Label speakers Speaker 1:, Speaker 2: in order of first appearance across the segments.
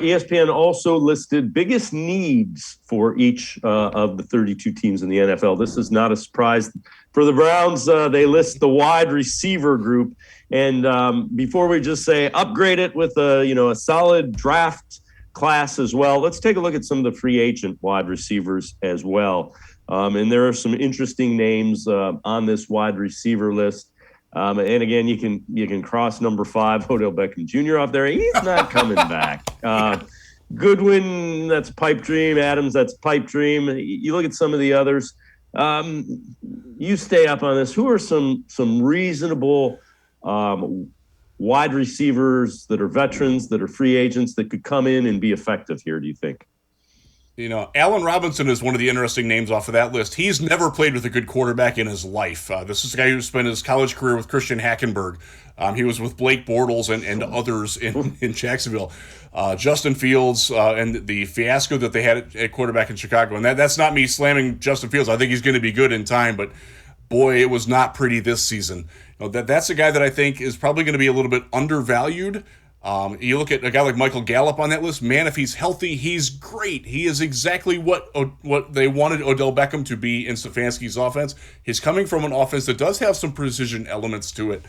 Speaker 1: ESPN also listed biggest needs for each of the 32 teams in the NFL. This is not a surprise for the Browns. They list the wide receiver group. And before we just say upgrade it with a solid draft class as well, let's take a look at some of the free agent wide receivers as well. And there are some interesting names on this wide receiver list. And again, you can cross number 5, Odell Beckham Jr. off there. He's not coming back. Goodwin, that's pipe dream. Adams, that's pipe dream. You look at some of the others. You stay up on this. Who are some reasonable wide receivers that are veterans, that are free agents, that could come in and be effective here, do you think?
Speaker 2: Allen Robinson is one of the interesting names off of that list. He's never played with a good quarterback in his life. This is a guy who spent his college career with Christian Hackenberg. He was with Blake Bortles and others in Jacksonville. Justin Fields and the fiasco that they had at quarterback in Chicago. And that's not me slamming Justin Fields. I think he's going to be good in time, but boy, it was not pretty this season. That's a guy that I think is probably going to be a little bit undervalued. You look at a guy like Michael Gallup on that list. Man, if he's healthy, he's great. He is exactly what they wanted Odell Beckham to be in Stefanski's offense. He's coming from an offense that does have some precision elements to it.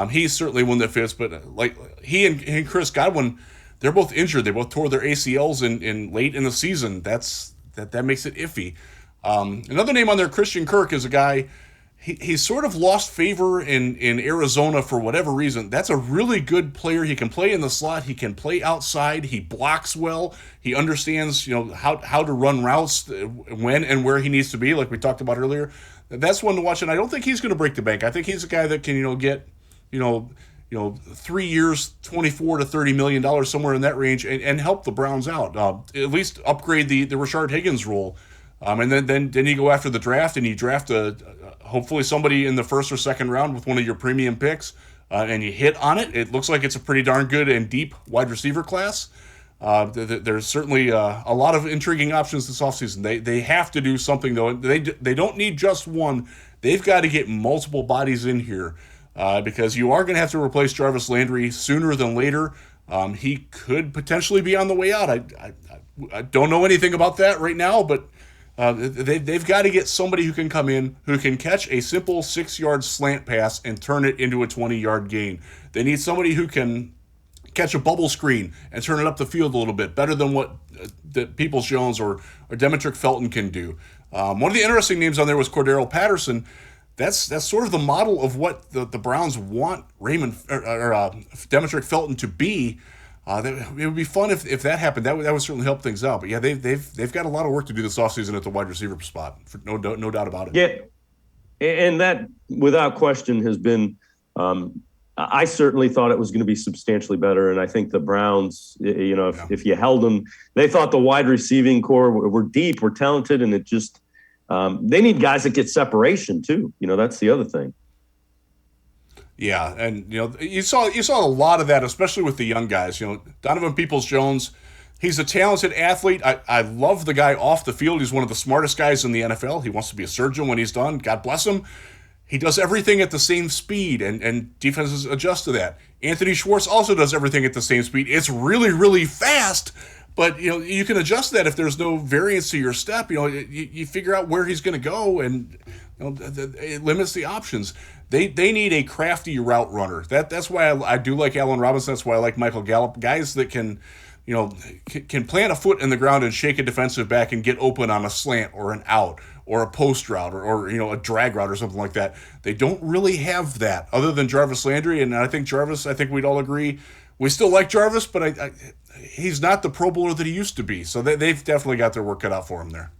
Speaker 2: He's certainly one that fits, but like he and Chris Godwin, they're both injured. They both tore their ACLs in late in the season. That makes it iffy. Another name on there, Christian Kirk, is a guy. He's sort of lost favor in Arizona for whatever reason. That's a really good player. He can play in the slot. He can play outside. He blocks well. He understands, how to run routes when and where he needs to be, like we talked about earlier. That's one to watch, and I don't think he's going to break the bank. I think he's a guy that can, get, 3 years, $24 to $30 million, somewhere in that range, and help the Browns out. At least upgrade the Rashard Higgins role. And then you go after the draft and you draft hopefully somebody in the first or second round with one of your premium picks, and you hit on it. It looks like it's a pretty darn good and deep wide receiver class. There's certainly a lot of intriguing options this offseason. They have to do something, though. They don't need just one. They've got to get multiple bodies in here because you are going to have to replace Jarvis Landry sooner than later. He could potentially be on the way out. I don't know anything about that right now, but they've got to get somebody who can come in, who can catch a simple 6-yard slant pass and turn it into a 20-yard gain. They need somebody who can catch a bubble screen and turn it up the field a little bit, better than what Peoples-Jones or Demetric Felton can do. One of the interesting names on there was Cordero Patterson. That's sort of the model of what the Browns want Demetric Felton to be. It would be fun if that happened. That would certainly help things out. But yeah, they've got a lot of work to do this offseason at the wide receiver spot. No doubt about it.
Speaker 1: Yeah, and that without question has been. I certainly thought it was going to be substantially better, and I think the Browns, if you held them, they thought the wide receiving core were deep, were talented, and it just they need guys that get separation too. That's the other thing.
Speaker 2: Yeah, and you saw a lot of that, especially with the young guys. Donovan Peoples-Jones, he's a talented athlete. I love the guy off the field. He's one of the smartest guys in the NFL. He wants to be a surgeon when he's done. God bless him. He does everything at the same speed, and defenses adjust to that. Anthony Schwartz also does everything at the same speed. It's really, really fast, but you can adjust that if there's no variance to your step. You figure out where he's going to go, and it limits the options. They need a crafty route runner. That's why I do like Allen Robinson. That's why I like Michael Gallup. Guys that can plant a foot in the ground and shake a defensive back and get open on a slant or an out or a post route or a drag route or something like that. They don't really have that other than Jarvis Landry. And I think we'd all agree, we still like Jarvis, but he's not the Pro Bowler that he used to be. So they've definitely got their work cut out for him there.